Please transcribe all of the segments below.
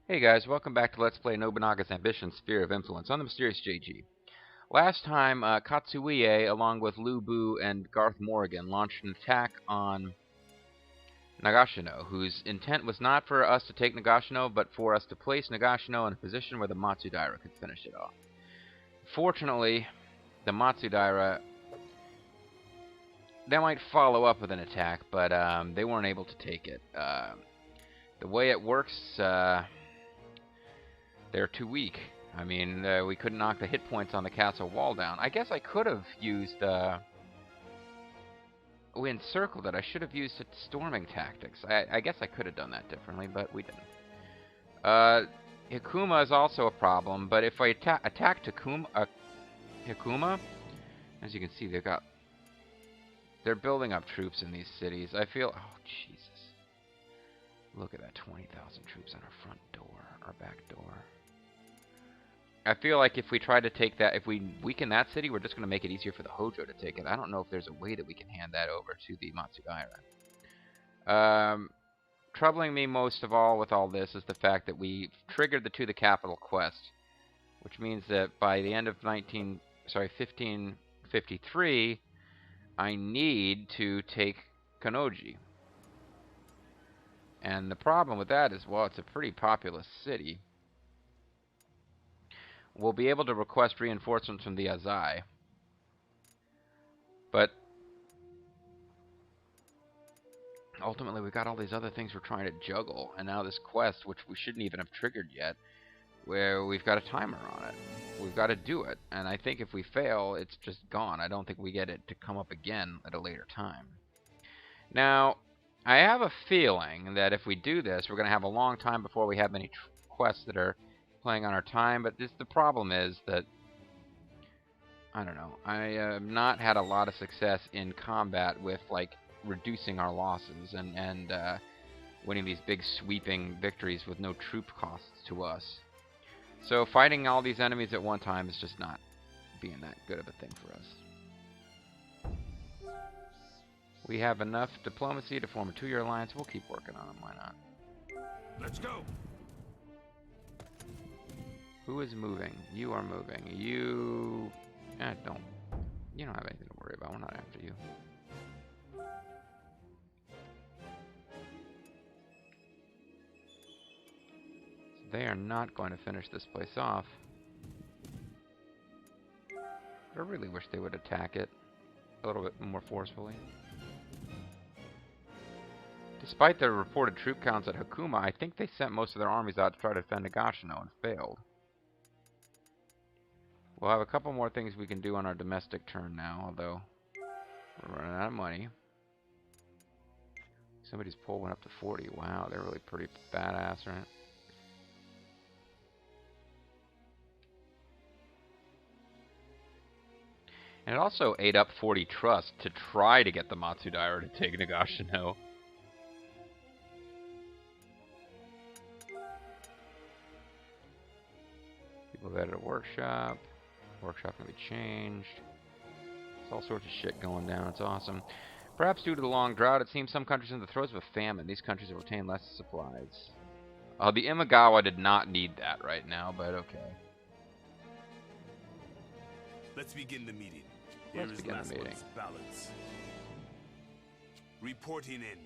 Hey guys, welcome back to Let's Play Nobunaga's Ambition Sphere of Influence on the Mysterious JG. Last time, Katsuie, along with Lu Bu and Garth Morgan, launched an attack on Nagashino, whose intent was not for us to take Nagashino, but for us to place Nagashino in a position where the Matsudaira could finish it off. Fortunately, the Matsudaira, they might follow up with an attack, but they weren't able to take it. The way it works, they're too weak. I mean, we couldn't knock the hit points on the castle wall down. I guess I could have used, we encircled it. I should have used storming tactics. I guess I could have done that differently, but we didn't. Hikuma is also a problem, but if I attack Hikuma, as you can see, they're building up troops in these cities. I feel, oh Jesus. Look at that, 20,000 troops on our front door, our back door. I feel like if we try to take that, if we weaken that city, we're just going to make it easier for the Hojo to take it. I don't know if there's a way that we can hand that over to the Matsudaira. Troubling me most of all with all this is the fact that we triggered the To the Capital quest, which means that by the end of 1553, I need to take Kanoji. And the problem with that is, well, it's a pretty populous city. We'll be able to request reinforcements from the Azai. But ultimately, we've got all these other things we're trying to juggle. And now this quest, which we shouldn't even have triggered yet, where we've got a timer on it. We've got to do it. And I think if we fail, it's just gone. I don't think we get it to come up again at a later time. Now, I have a feeling that if we do this, we're going to have a long time before we have many quests that are playing on our time, but the problem is that, I don't know, I have not had a lot of success in combat with, like, reducing our losses and winning these big sweeping victories with no troop costs to us. So fighting all these enemies at one time is just not being that good of a thing for us. We have enough diplomacy to form a 2-year alliance. We'll keep working on them, why not? Let's go! Who is moving? You are moving. You don't have anything to worry about. We're not after you. They are not going to finish this place off. I really wish they would attack it a little bit more forcefully. Despite their reported troop counts at Hikuma, I think they sent most of their armies out to try to defend Nagashino and failed. We'll have a couple more things we can do on our domestic turn now, although we're running out of money. Somebody's poll went up to 40. Wow, they're really pretty badass, right? And it also ate up 40 trust to try to get the Matsudaira to take Nagashino. People have added a workshop. Workshop can be changed. There's all sorts of shit going down. It's awesome. Perhaps due to the long drought, it seems some countries are in the throes of a famine. These countries have obtained less supplies. The Imagawa did not need that right now, but okay. Let's begin the meeting. Let's begin the meeting. Balance. Reporting in.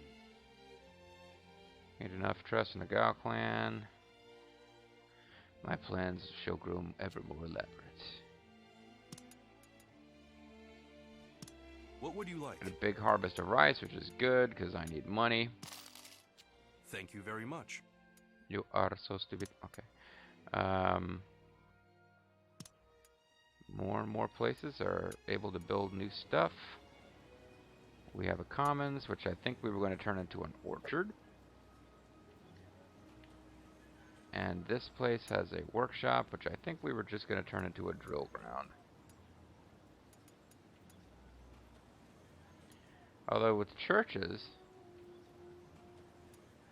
Need enough trust in the Gao clan. My plans shall grow ever more elaborate. What would you like? Got a big harvest of rice, which is good, because I need money. Thank you very much. You are so stupid. Okay. More and more places are able to build new stuff. We have a commons, which I think we were going to turn into an orchard. And this place has a workshop, which I think we were just going to turn into a drill ground. Although with churches,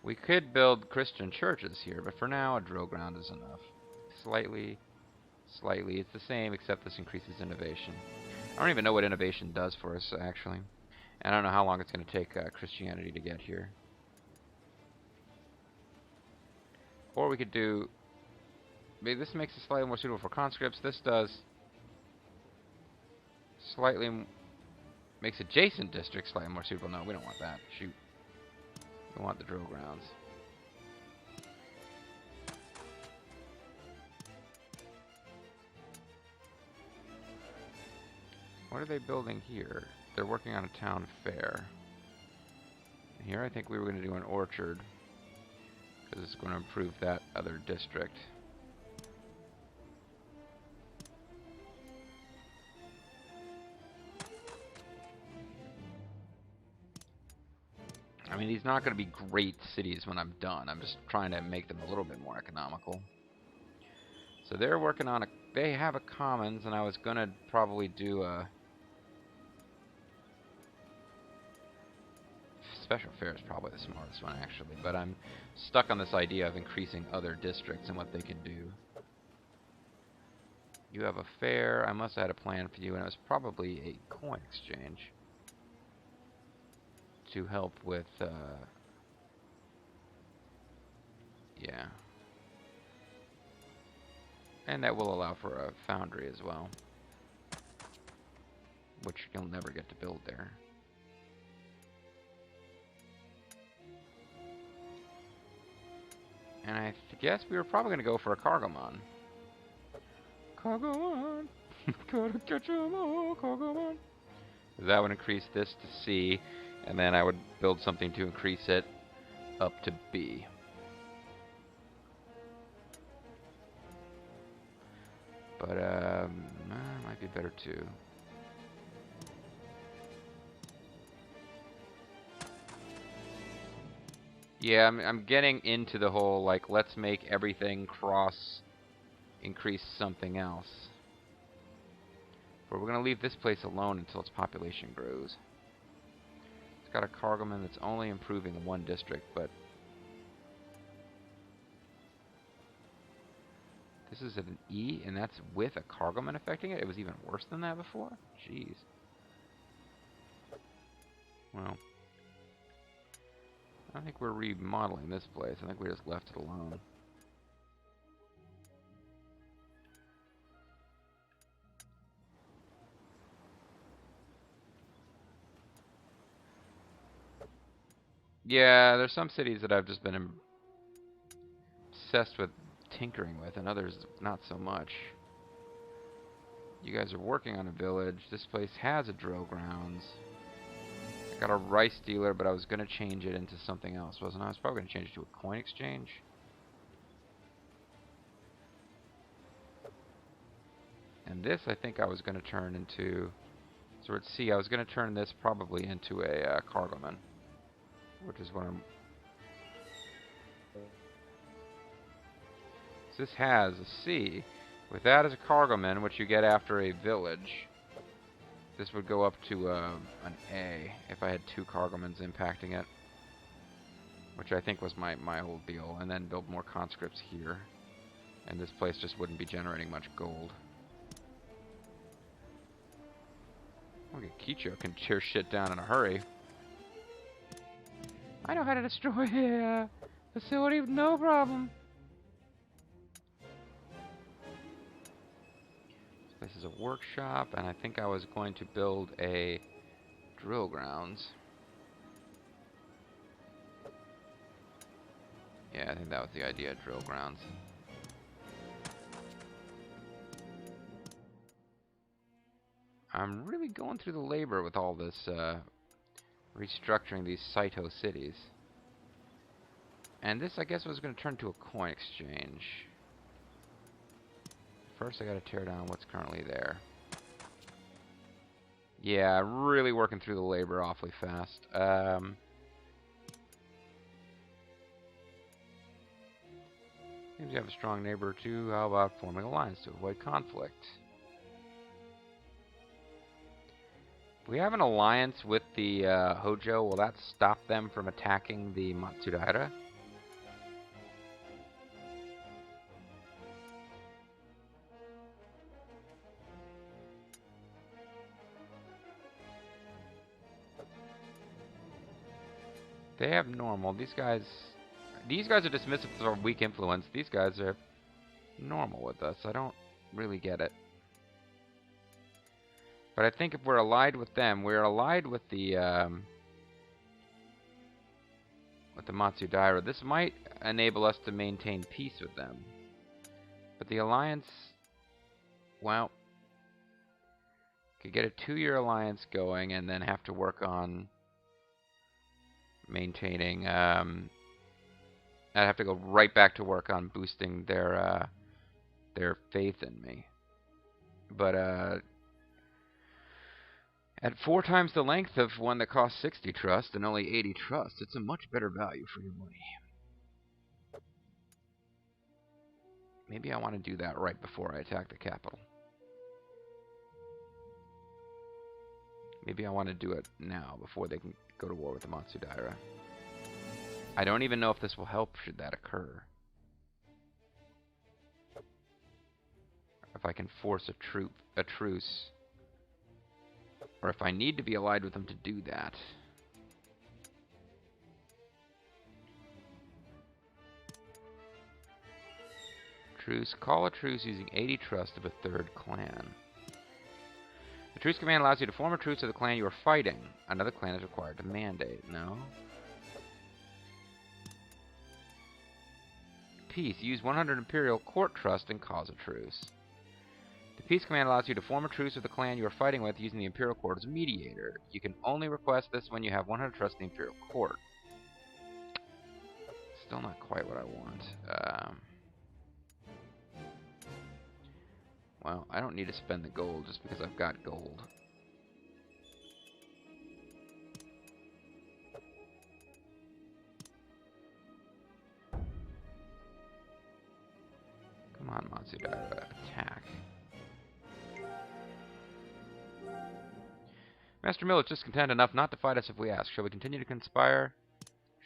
we could build Christian churches here, but for now a drill ground is enough. Slightly, it's the same, except this increases innovation. I don't even know what innovation does for us, actually. And I don't know how long it's going to take Christianity to get here. Or we could do... Maybe this makes it slightly more suitable for conscripts. This does slightly... Makes adjacent districts slightly more suitable. No, we don't want that. Shoot. We want the drill grounds. What are they building here? They're working on a town fair. Here I think we were going to do an orchard, because it's going to improve that other district. I mean, these are not going to be great cities when I'm done. I'm just trying to make them a little bit more economical. So they're working on a... They have a commons, and I was going to probably do a... Special fair is probably the smartest one, actually. But I'm stuck on this idea of increasing other districts and what they can do. You have a fair. I must have had a plan for you, and it was probably a coin exchange to help with, yeah. And that will allow for a foundry as well, which you'll never get to build there. And I guess we were probably going to go for a Cargomon. Cargomon! Gotta catch 'em all, Cargomon! That would increase this to C, and then I would build something to increase it up to B. But, might be better too. Yeah, I'm getting into the whole, like, let's make everything cross increase something else. But we're going to leave this place alone until its population grows. It's got a Cargoman that's only improving one district, but... This is at an E, and that's with a Cargoman affecting it? It was even worse than that before? Jeez. Well... I don't think we're remodeling this place. I think we just left it alone. Yeah, there's some cities that I've just been obsessed with tinkering with, and others not so much. You guys are working on a village. This place has a drill grounds. I got a rice dealer, but I was going to change it into something else, wasn't I? I was probably going to change it to a coin exchange. And this, I think I was going to turn into... So let's see, I was going to turn this probably into a Cargoman, which is what I'm... So this has a C. With that as a Cargoman, which you get after a village, this would go up to an A if I had two Cargomans impacting it, which I think was my whole deal, and then build more conscripts here. And this place just wouldn't be generating much gold. Okay, Kicho can tear shit down in a hurry. I know how to destroy a facility with no problem. This is a workshop, and I think I was going to build a drill grounds. Yeah, I think that was the idea, drill grounds. I'm really going through the labor with all this restructuring these Saito cities. And this, I guess, was going to turn to a coin exchange. First, I got to tear down what's currently there. Yeah, really working through the labor awfully fast. Seems you have a strong neighbor too. How about forming an alliance to avoid conflict? If we have an alliance with the Hojo, will that stop them from attacking the Matsudaira? They have normal. These guys These guys are dismissive of our weak influence. These guys are normal with us. I don't really get it. But I think if we're allied with them, we're allied with the Matsudaira. This might enable us to maintain peace with them. But the alliance, well, could get a 2-year alliance going and then have to work on maintaining. I'd have to go right back to work on boosting their faith in me. But at 4 times the length of one that costs 60 trust and only 80 trust, it's a much better value for your money. Maybe I want to do that right before I attack the capital. Maybe I want to do it now before they can go to war with the Matsudaira. I don't even know if this will help should that occur. If I can force a truce. Or if I need to be allied with them to do that. Truce. Call a truce using 80 trust of a 3rd clan. The truce command allows you to form a truce with the clan you are fighting. Another clan is required to mandate. No? Peace. Use 100 Imperial Court trust and cause a truce. The peace command allows you to form a truce with the clan you are fighting with using the Imperial Court as a mediator. You can only request this when you have 100 trust in the Imperial Court. Still not quite what I want. Well, I don't need to spend the gold just because I've got gold. Come on, Matsudaira, attack. Master Mill is discontent enough not to fight us if we ask. Shall we continue to conspire?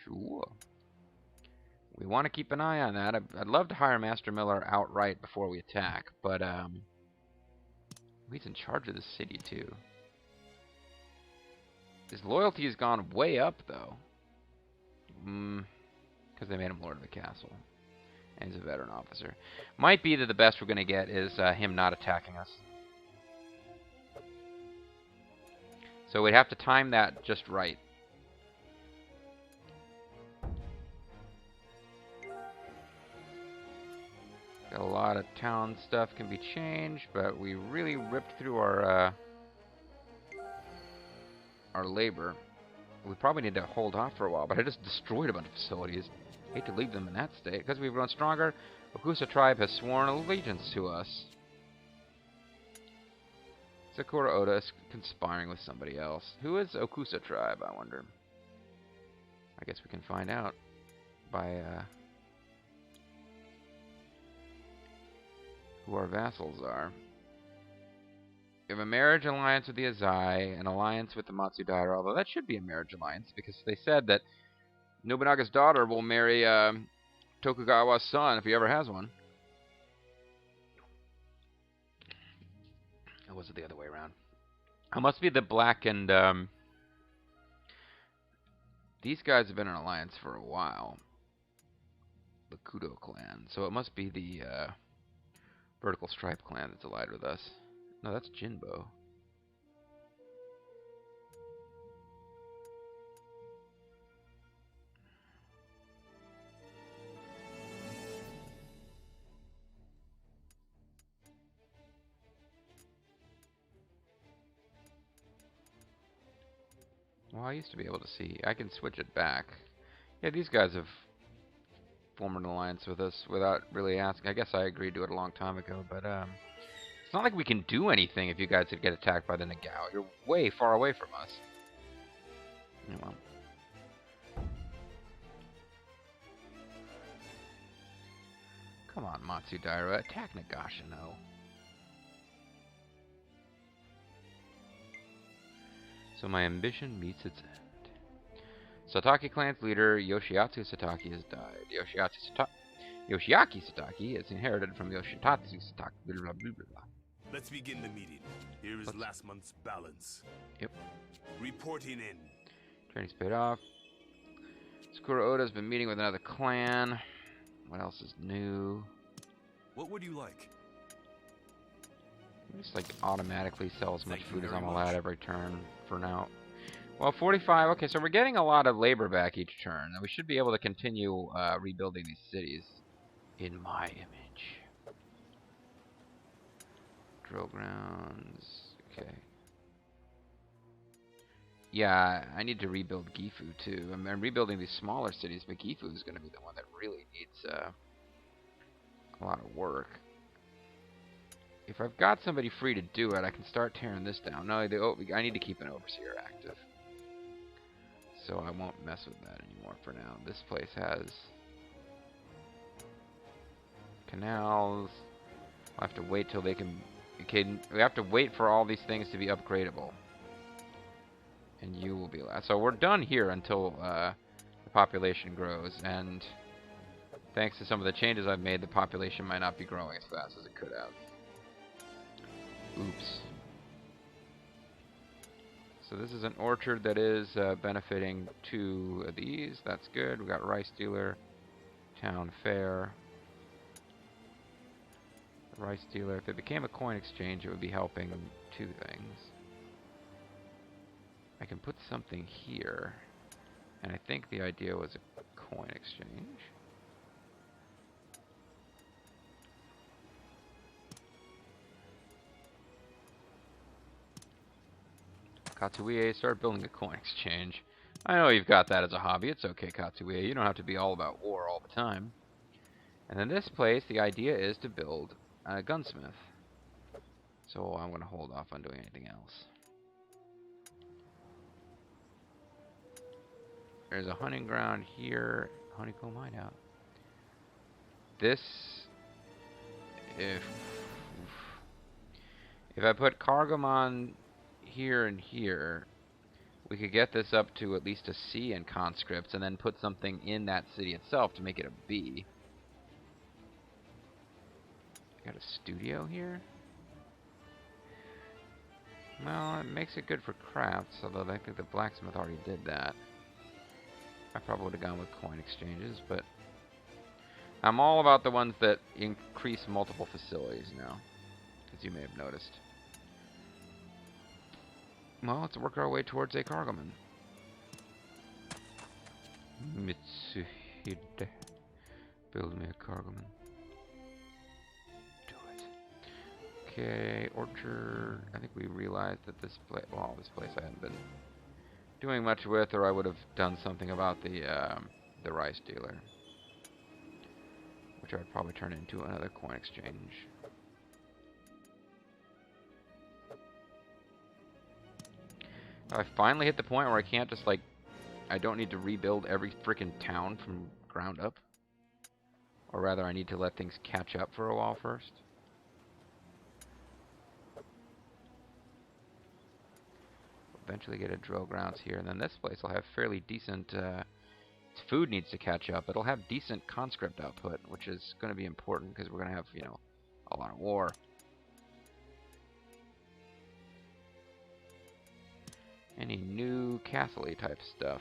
Sure. We want to keep an eye on that. I'd love to hire Master Miller outright before we attack, but he's in charge of the city too. His loyalty has gone way up though, because they made him Lord of the Castle, and he's a veteran officer. Might be that the best we're going to get is him not attacking us. So we'd have to time that just right. Got a lot of town stuff can be changed, but we really ripped through our labor. We probably need to hold off for a while, but I just destroyed a bunch of facilities. Hate to leave them in that state. Because we've grown stronger, Okusa tribe has sworn allegiance to us. Sakura Oda is conspiring with somebody else. Who is Okusa tribe, I wonder? I guess we can find out by who our vassals are. We have a marriage alliance with the Azai, an alliance with the Matsudaira, although that should be a marriage alliance, because they said that Nobunaga's daughter will marry Tokugawa's son if he ever has one. Or was it the other way around? It must be the Black and... these guys have been in alliance for a while. The Kudo clan. So it must be the Vertical Stripe clan that's allied with us. No, that's Jinbo. Well, I used to be able to see. I can switch it back. Yeah, these guys have formed an alliance with us without really asking. I guess I agreed to it a long time ago, but it's not like we can do anything if you guys would get attacked by the Nagao. You're way far away from us. Oh, well. Come on, Matsudaira. Attack Nagashino. So my ambition meets its end. Satake clan's leader, Yoshiatsu Satake, has died. Yoshiaki Satake is inherited from Yoshitatsu Satake. Blah, blah, blah, blah. Let's begin the meeting. Here is last month's balance. Yep. Reporting in. Training's paid off. Kuroda's been meeting with another clan. What else is new? What would you like? Just like automatically sell as much Thank you food as very I'm much. allowed every turn for now. Well, 45. Okay, so we're getting a lot of labor back each turn, and we should be able to continue rebuilding these cities in my image. Drill grounds. Okay. Yeah, I need to rebuild Gifu too. I'm rebuilding these smaller cities, but Gifu is going to be the one that really needs a lot of work. If I've got somebody free to do it, I can start tearing this down. No, I need to keep an overseer active. So I won't mess with that anymore for now. This place has canals. I'll have to wait till they can... Okay, we have to wait for all these things to be upgradable. And you will be last. So we're done here until the population grows. And thanks to some of the changes I've made, the population might not be growing as fast as it could have. Oops. So this is an orchard that is benefiting two of these. That's good. We got rice dealer, town fair. The rice dealer, if it became a coin exchange, it would be helping two things. I can put something here, and I think the idea was a coin exchange. Katsuie, start building a coin exchange. I know you've got that as a hobby. It's okay, Katsuie. You don't have to be all about war all the time. And in this place, the idea is to build a gunsmith. So I'm going to hold off on doing anything else. There's a hunting ground here. Honeycomb hideout. This, if I put Kargamon here and here, we could get this up to at least a C in conscripts, and then put something in that city itself to make it a B. Got a studio here. Well, it makes it good for crafts, although I think the blacksmith already did that. I probably would have gone with coin exchanges, but I'm all about the ones that increase multiple facilities now, as you may have noticed. Well, let's work our way towards a Kargaman. Mitsuhide. Build me a Kargaman. Do it. Okay, orchard. I think we realized that this place, well, this place I hadn't been doing much with, or I would have done something about the rice dealer, which I would probably turn into another coin exchange. I finally hit the point where I can't just, like, I don't need to rebuild every freaking town from ground up. Or rather, I need to let things catch up for a while first. Eventually get a drill grounds here, and then this place will have fairly decent, its food needs to catch up. It'll have decent conscript output, which is going to be important because we're going to have, you know, a lot of war. Any new castle-y type stuff?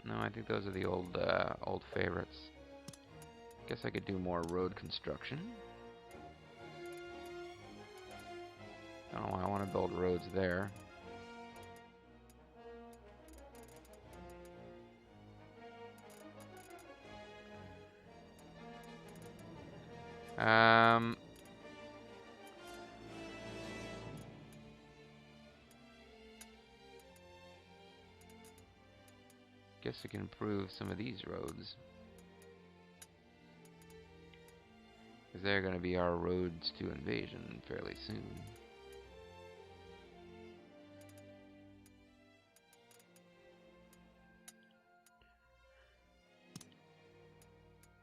No, I think those are the old favorites. Guess I could do more road construction. I don't know why I want to build roads there. Guess I can improve some of these roads. Because they're going to be our roads to invasion fairly soon.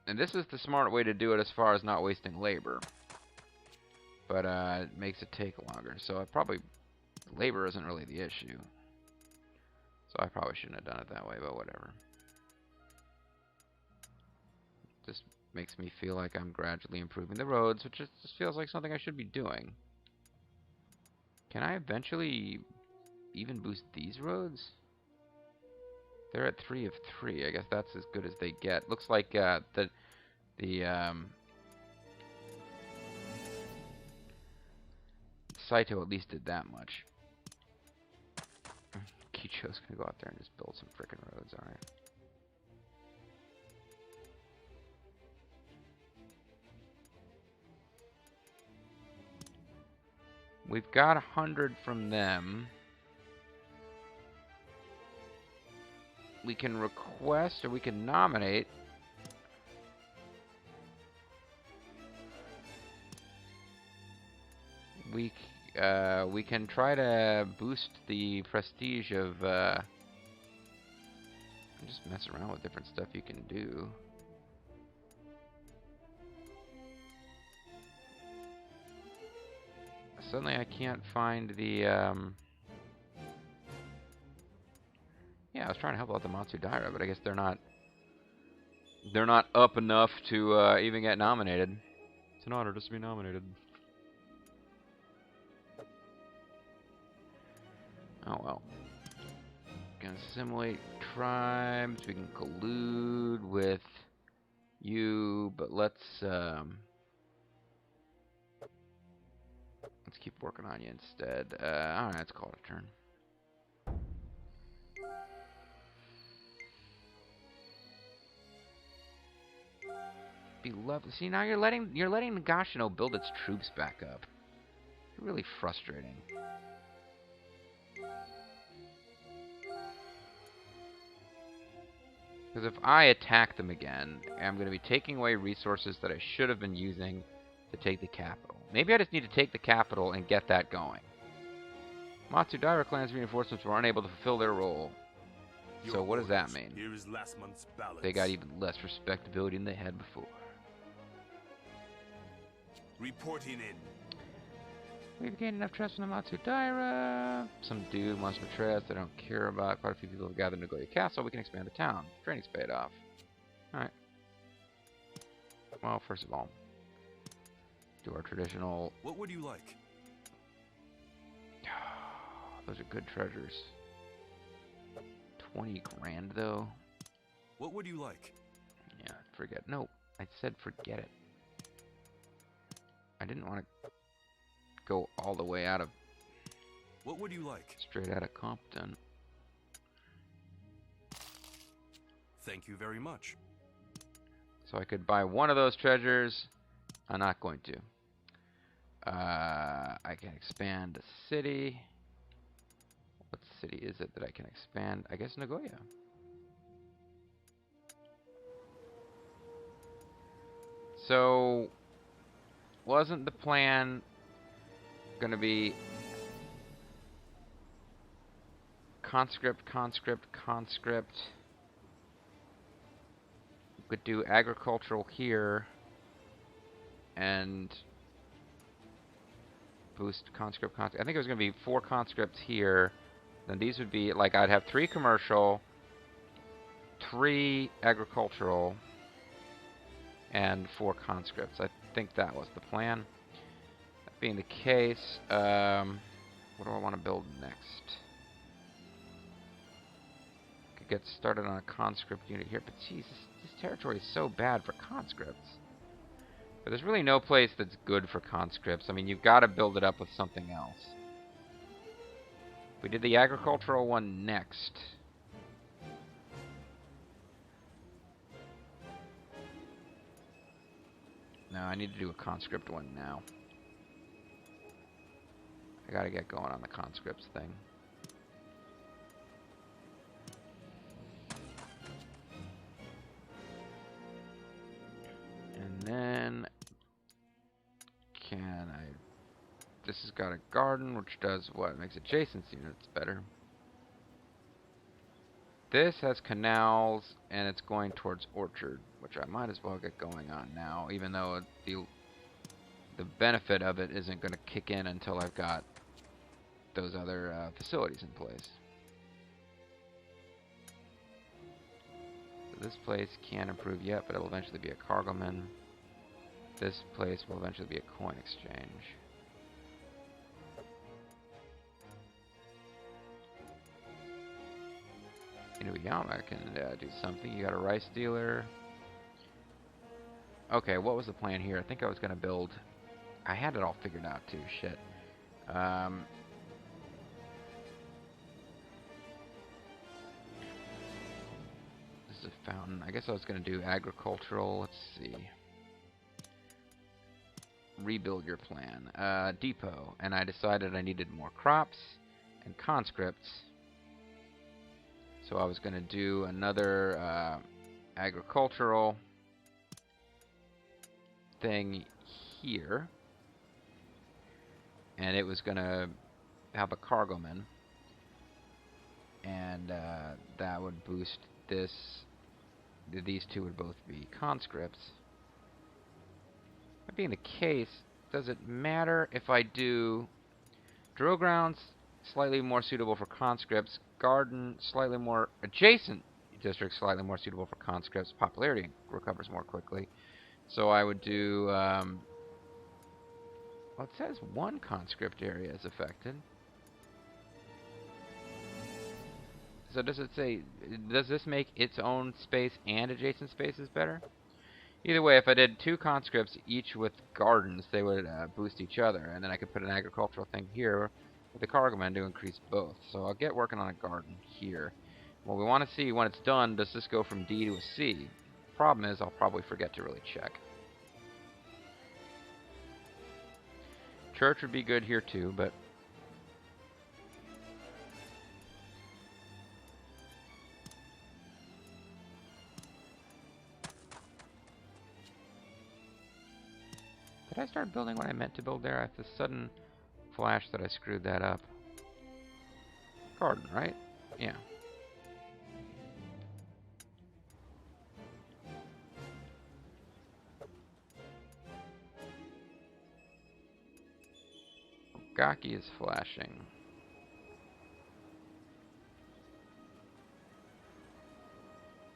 And this is the smart way to do it as far as not wasting labor. But it makes it take longer. So labor isn't really the issue. So I probably shouldn't have done it that way, but whatever. Just makes me feel like I'm gradually improving the roads, which just feels like something I should be doing. Can I eventually even boost these roads? They're at 3 of 3. I guess that's as good as they get. Looks like the Saito at least did that much. Kicho's gonna go out there and just build some frickin' roads, alright. We've got 100 from them. We can request or we can nominate. We can try to boost the prestige of. Just mess around with different stuff you can do. Suddenly I can't find the. Yeah, I was trying to help out the Matsudaira, but I guess they're not. They're not up enough to even get nominated. It's an honor just to be nominated. Oh well. Gonna assimilate tribes. We can collude with you, but let's keep working on you instead. All right, let's call it a turn. Be lovely. See, now you're letting Nagashino build its troops back up. It's really frustrating. Because if I attack them again, I'm going to be taking away resources that I should have been using to take the capital. Maybe I just need to take the capital and get that going. Matsudaira clan's reinforcements were unable to fulfill their role. So what does that mean? Here is last month's balance. They got even less respectability than they had before. Reporting in. We've gained enough trust from the Matsudaira. Some dude wants to betray us. They don't care about. Quite a few people have gathered in Nagoya Castle. We can expand the town. Training's paid off. Alright. Well, first of all, do our traditional... What would you like? Those are good treasures. 20 grand, though. What would you like? Yeah, forget. No, I said forget it. I didn't want to go all the way out of... What would you like? Straight out of Compton. Thank you very much. So I could buy one of those treasures. I'm not going to. I can expand a city. What city is it that I can expand? I guess Nagoya. So, wasn't the plan going to be conscript? We could do agricultural here and boost conscript. I think it was going to be 4 conscripts here. Then these would be, like, I'd have 3 commercial, 3 agricultural, and 4 conscripts. I think that was the plan. That being the case, what do I want to build next? Could get started on a conscript unit here, but geez, this territory is so bad for conscripts. But there's really no place that's good for conscripts. I mean, you've got to build it up with something else. We did the agricultural one next. No, I need to do a conscript one now. I gotta get going on the conscripts thing. And then... can I... This has got a garden, which does what? It makes adjacency units better. This has canals, and it's going towards orchard, which I might as well get going on now, even though the benefit of it isn't going to kick in until I've got those other facilities in place. So this place can't improve yet, but it'll eventually be a cargoman. This place will eventually be a coin exchange. Inuyama can do something. You got a rice dealer. Okay, what was the plan here? I think I was going to build... I had it all figured out too, shit. This is a fountain. I guess I was going to do agricultural. Let's see. Rebuild your plan. Depot. And I decided I needed more crops and conscripts. So I was going to do another agricultural thing here. And it was going to have a cargoman. And that would boost this. These two would both be conscripts. That being the case, does it matter if I do drill grounds slightly more suitable for conscripts, garden slightly more adjacent districts slightly more suitable for conscripts, popularity recovers more quickly. So I would do well, it says one conscript area is affected. So does it say, does this make its own space and adjacent spaces better? Either way, if I did two conscripts, each with gardens, they would boost each other. And then I could put an agricultural thing here with the cargoman to increase both. So I'll get working on a garden here. What we want to see when it's done, does this go from D to a C? Problem is, I'll probably forget to really check. Church would be good here too, but... Did I start building what I meant to build there? I have this sudden flash that I screwed that up. Garden, right? Yeah. Gaki is flashing.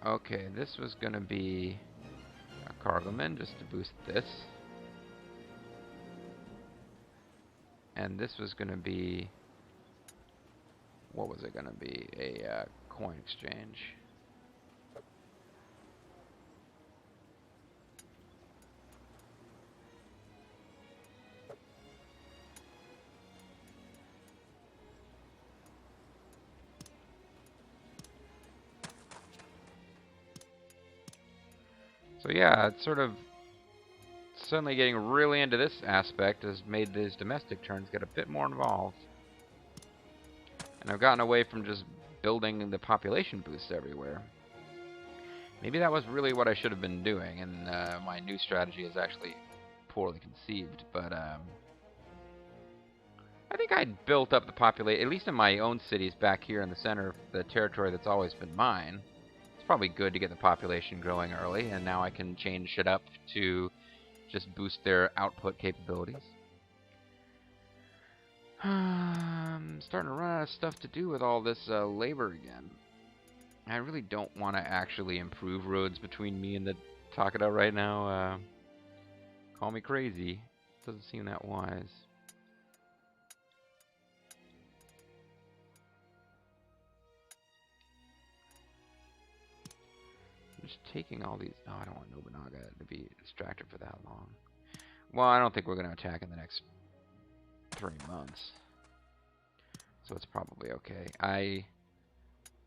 Okay, this was going to be a cargoman just to boost this. And this was going to be, what was it going to be? A coin exchange. So yeah, it's sort of suddenly getting really into this aspect has made these domestic turns get a bit more involved. And I've gotten away from just building the population boosts everywhere. Maybe that was really what I should have been doing, and my new strategy is actually poorly conceived, but I think I'd built up the population, at least in my own cities back here in the center of the territory that's always been mine. It's probably good to get the population growing early, and now I can change it up to just boost their output capabilities. I'm starting to run out of stuff to do with all this labor again. I really don't want to actually improve roads between me and the Takeda right now. Call me crazy. Doesn't seem that wise. I'm just taking all these... Oh, I don't want Nobunaga to be distracted for that long. Well, I don't think we're going to attack in the next 3 months. So it's probably okay. I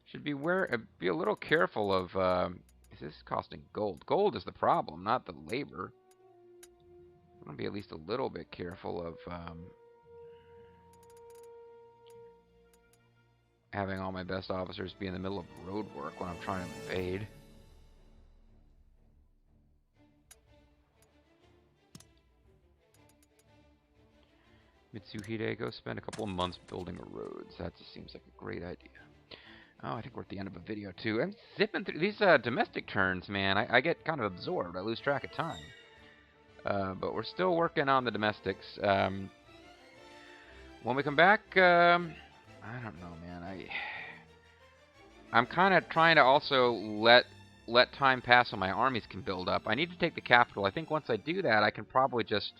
should be a little careful of... is this costing gold? Gold is the problem, not the labor. I'm going to be at least a little bit careful of... having all my best officers be in the middle of road work when I'm trying to invade. Mitsuhide, go spend a couple of months building roads. That just seems like a great idea. Oh, I think we're at the end of a video, too. I'm zipping through these domestic turns, man. I get kind of absorbed. I lose track of time. But we're still working on the domestics. When we come back, I don't know, man. I'm kind of trying to also let time pass so my armies can build up. I need to take the capital. I think once I do that, I can probably just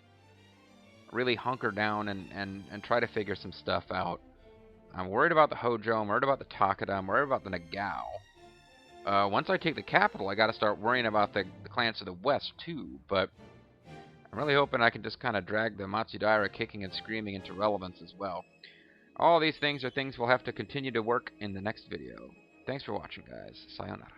really hunker down and try to figure some stuff out. I'm worried about the Hojo, I'm worried about the Takeda, I'm worried about the Nagao. Once I take the capital, I got to start worrying about the clans to the west too. But I'm really hoping I can just kind of drag the Matsudaira kicking and screaming into relevance as well. All these things are things we'll have to continue to work in the next video. Thanks for watching, guys. Sayonara.